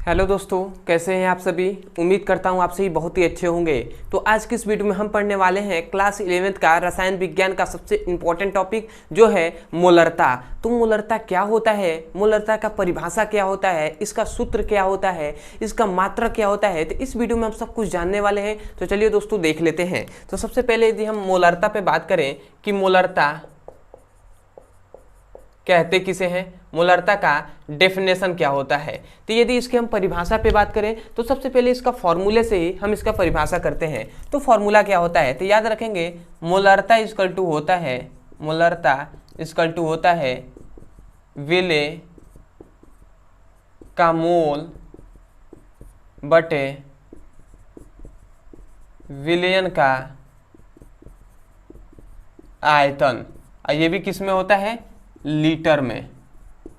Hello दोस्तों, कैसे हैं आप सभी। उम्मीद करता हूं आप सभी बहुत ही अच्छे होंगे। तो आज की इस वीडियो में हम पढ़ने वाले हैं क्लास 11th का रसायन विज्ञान का सबसे इम्पोर्टेंट टॉपिक जो है मोलरता। तो मोलरता क्या होता है, मोलरता का परिभाषा क्या होता है, इसका सूत्र क्या होता है, इसका मात्रक क्या होता है, तो इस वीडियो में हम सब कुछ जानने वाले हैं। तो चलिए दोस्तों देख लेते हैं। तो सबसे पहले यदि हम मोलरता पे बात करें कि मोलरता कहते किसे हैं, मोलरता का डेफिनेशन क्या होता है, तो यदि इसके हम परिभाषा पे बात करें तो सबसे पहले इसका फॉर्मूले से ही हम इसका परिभाषा करते हैं। तो फॉर्मूला क्या होता है, तो याद रखेंगे मोलरता इक्वल टू होता है, मोलरता इक्वल टू होता है विलेय का मोल बटे विलयन का आयतन, और ये भी किस में होता है, लीटर में।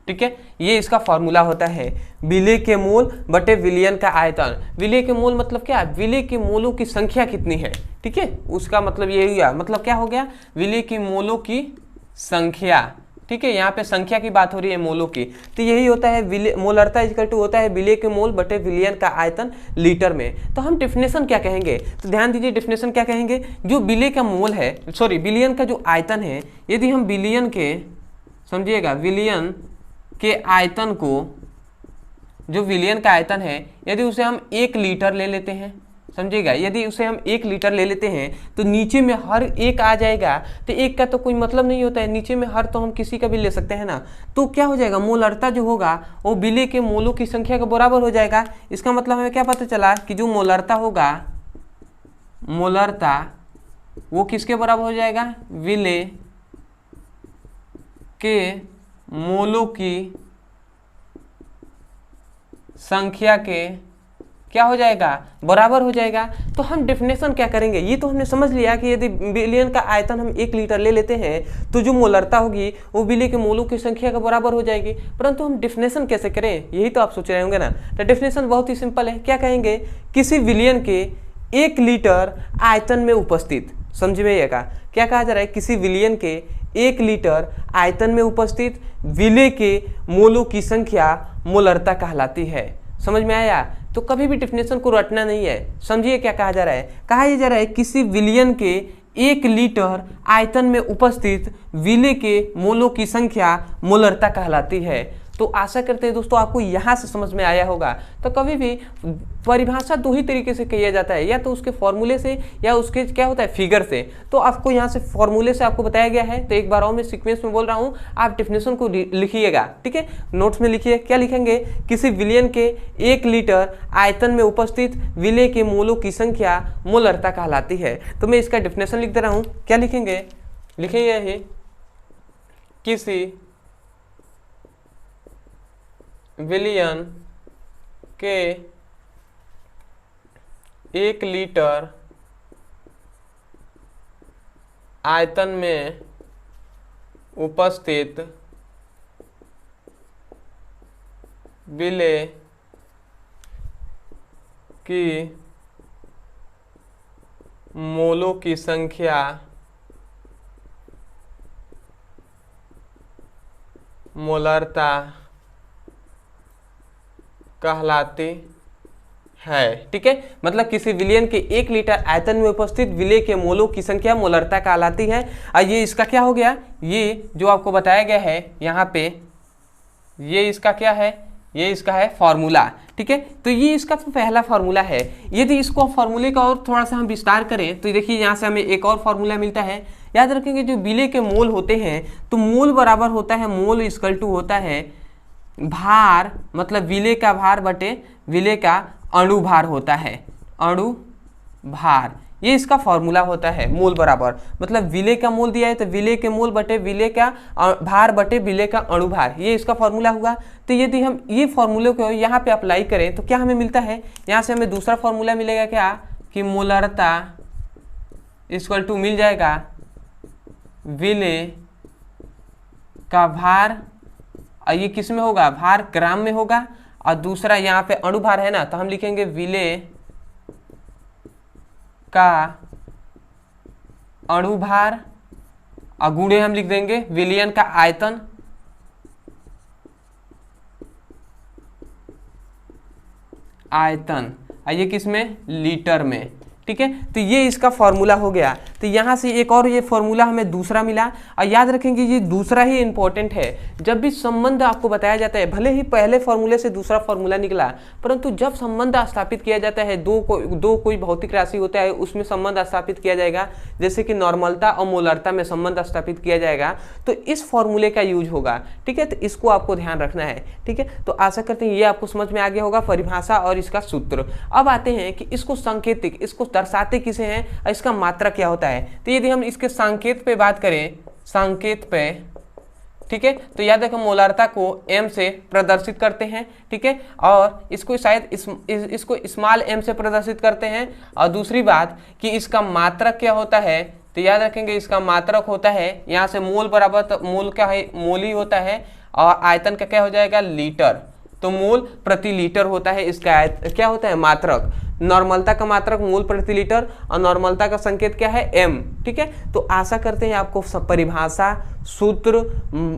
ठीक है, ये इसका फॉर्मूला होता है विलेय के मोल बटे विलयन का आयतन। विलेय के मोल मतलब क्या, विलेय के मोलों की संख्या कितनी है। ठीक है, उसका मतलब ये हुआ, मतलब क्या हो गया, विलेय की मोलों की संख्या। ठीक है, यहाँ पे संख्या की बात हो रही है, मोलों की। तो यही होता है मोलरता इक्वल टू होता है विलेय के मोल बटे विलयन का आयतन लीटर में। तो हम डेफिनेशन क्या कहेंगे, तो ध्यान दीजिए डेफिनेशन क्या कहेंगे, जो विलेय का मोल है, सॉरी विलयन का जो आयतन है, यदि हम विलयन के, समझिएगा विलयन के आयतन को, जो विलयन का आयतन है, यदि उसे हम 1 लीटर ले लेते हैं, समझिएगा यदि उसे हम 1 लीटर ले लेते हैं तो नीचे में हर एक आ जाएगा। तो एक का तो कोई मतलब नहीं होता है, नीचे में हर तो हम किसी का भी ले सकते हैं ना। तो क्या हो जाएगा, मोलरता जो होगा वो विलेय के मोलों की संख्या के बराबर हो जाएगा। इसका मतलब हमें क्या पता चला कि जो मोलरता होगा, मोलरता वो किसके बराबर हो जाएगा, विलेय के मोलों की संख्या के क्या हो जाएगा, बराबर हो जाएगा। तो हम डेफिनेशन क्या करेंगे, ये तो हमने समझ लिया कि यदि विलयन का आयतन हम 1 लीटर ले लेते हैं तो जो मोलरता होगी वो विलेय के मोलों की संख्या के बराबर हो जाएगी। परंतु हम डेफिनेशन कैसे करें, यही तो आप सोच रहे होंगे ना। तो डेफिनेशन बहुत ही सिंपल है, क्या कहेंगे, किसी विलयन के 1 लीटर आयतन में उपस्थित, समझिएगा क्या कहा जा रहा है, किसी विलयन के 1 लीटर आयतन में उपस्थित विलेय के मोलों की संख्या मोलरता कहलाती है। समझ में आया। तो कभी भी डेफिनेशन को रटना नहीं है, समझिए क्या कहा जा रहा है, कहा यह जा रहा है किसी विलयन के 1 लीटर आयतन में उपस्थित विलेय के मोलों की संख्या मोलरता कहलाती है। तो आशा करते हैं दोस्तों आपको यहाँ से समझ में आया होगा। तो कभी भी परिभाषा 2 ही तरीके से किया जाता है, या तो उसके फॉर्मूले से या उसके क्या होता है, फिगर से। तो आपको यहाँ से फॉर्मूले से आपको बताया गया है। तो एक बार और मैं सीक्वेंस में बोल रहा हूँ, आप डेफिनेशन को लिखिएगा। ठीक है, नोट्स में लिखिए, क्या लिखेंगे, किसी विलयन के 1 लीटर आयतन में उपस्थित विलेय के मोलों की संख्या मोलरता कहलाती है। तो मैं इसका डेफिनेशन लिख दे रहा हूँ, क्या लिखेंगे, लिखिए किसी विलयन के 1 लीटर आयतन में उपस्थित विलेय की मोलों की संख्या मोलरता कहलाती है। ठीक है, मतलब किसी विलयन के 1 लीटर आयतन में उपस्थित विलेय के मोलों की संख्या मोलरता कहलाती है। और ये इसका क्या हो गया, ये जो आपको बताया गया है यहाँ पे, ये इसका क्या है, ये इसका है फॉर्मूला। ठीक है, तो ये इसका तो पहला फॉर्मूला है। यदि इसको फॉर्मूले का और थोड़ा सा हम विस्तार करें तो देखिए यहाँ से हमें एक और फॉर्मूला मिलता है। याद रखेंगे जो विलेय के मोल होते हैं, तो मोल बराबर होता है, मोल इक्वल टू होता है भार, मतलब विलेय का भार बटे विलेय का अणु भार होता है, अणु भार। ये इसका फॉर्मूला होता है, मोल बराबर, मतलब विलेय का मोल दिया है तो विलेय के मोल बटे विलेय का भार बटे विलेय का अणु भार, ये इसका फॉर्मूला हुआ। तो यदि हम ये फॉर्मूले को यहाँ पे अप्लाई करें तो क्या हमें मिलता है, यहाँ से हमें दूसरा फॉर्मूला मिलेगा, क्या कि मोलरता इक्वल टू मिल जाएगा विलेय का भार, और ये किस में होगा, भार ग्राम में होगा, और दूसरा यहाँ पे अणुभार है ना, तो हम लिखेंगे विलेय का अणुभार, और गुणे हम लिख देंगे विलयन का आयतन, आयतन, ये किस में, लीटर में, ठीक है। तो ये इसका फॉर्मूला हो गया। तो यहाँ से एक और ये फॉर्मूला हमें दूसरा मिला, और याद रखेंगे ये दूसरा ही इंपॉर्टेंट है। जब भी संबंध आपको बताया जाता है, भले ही पहले फॉर्मूले से दूसरा फॉर्मूला निकला, परंतु जब संबंध स्थापित किया जाता है, दो कोई भौतिक राशि होता है उसमें संबंध स्थापित किया जाएगा, जैसे कि नॉर्मलता और मोलरता में संबंध स्थापित किया जाएगा, तो इस फॉर्मूले का यूज होगा, ठीक है। तो इसको आपको ध्यान रखना है, ठीक है। तो आशा करते हैं ये आपको समझ में आ गया होगा परिभाषा और इसका सूत्र। अब आते हैं कि इसको सांकेतिक, इसको दर्शाते किसे हैं और इसका मात्रक क्या होता है। तो यदि हम इसके संकेत पे बात करें, संकेत पे, ठीक है, तो याद रखें मोलारता को m से प्रदर्शित करते हैं, ठीक है, और इसको शायद इसको स्मॉल m से प्रदर्शित करते हैं। और दूसरी बात कि इसका मात्रक क्या होता है, तो याद रखेंगे इसका मात्रक होता है यहाँ से मोल बराबर, तो मोल क्या है, मोल ही होता है, और आयतन का क्या हो जाएगा, लीटर, तो मोल प्रति लीटर होता है इसका क्या होता है, मात्रक। नॉर्मलता का मात्रक मोल प्रति लीटर, और नॉर्मलता का संकेत क्या है, m, ठीक है। तो आशा करते हैं आपको सब परिभाषा, सूत्र,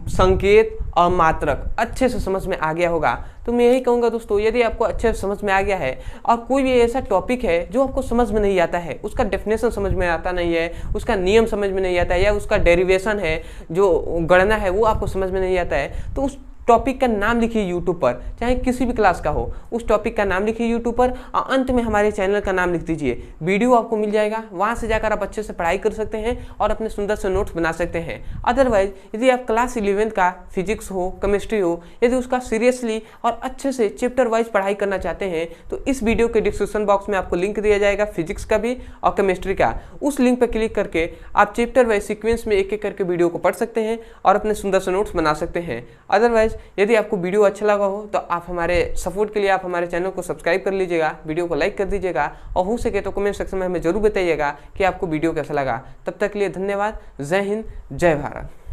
संकेत और मात्रक अच्छे से समझ में आ गया होगा। तो मैं यही कहूँगा दोस्तों, यदि आपको अच्छे से समझ में आ गया है और कोई भी ऐसा टॉपिक है जो आपको समझ में नहीं आता है, उसका डेफिनेशन समझ में आता नहीं है, उसका नियम समझ में नहीं आता है, या उसका डेरिवेशन है जो गणना है वो आपको समझ में नहीं आता है, तो उस टॉपिक का नाम लिखिए यूट्यूब पर, चाहे किसी भी क्लास का हो, उस टॉपिक का नाम लिखिए यूट्यूब पर, और अंत में हमारे चैनल का नाम लिख दीजिए। वीडियो आपको मिल जाएगा, वहां से जाकर आप अच्छे से पढ़ाई कर सकते हैं और अपने सुंदर से नोट्स बना सकते हैं। अदरवाइज यदि आप क्लास 11 का फिजिक्स हो, केमिस्ट्री हो, यदि उसका सीरियसली और अच्छे से चैप्टर वाइज पढ़ाई करना चाहते हैं, तो इस वीडियो के डिस्क्रिप्शन बॉक्स में आपको लिंक दिया जाएगा फिजिक्स का भी और केमिस्ट्री का। उस लिंक पर क्लिक करके आप चैप्टर वाइज सीक्वेंस में एक एक करके वीडियो को पढ़ सकते हैं और अपने सुंदर से नोट्स बना सकते हैं। अदरवाइज यदि आपको वीडियो अच्छा लगा हो तो आप हमारे सपोर्ट के लिए आप हमारे चैनल को सब्सक्राइब कर लीजिएगा, वीडियो को लाइक कर दीजिएगा, और हो सके तो कमेंट सेक्शन में हमें जरूर बताइएगा कि आपको वीडियो कैसा लगा। तब तक के लिए धन्यवाद। जय हिंद, जय भारत।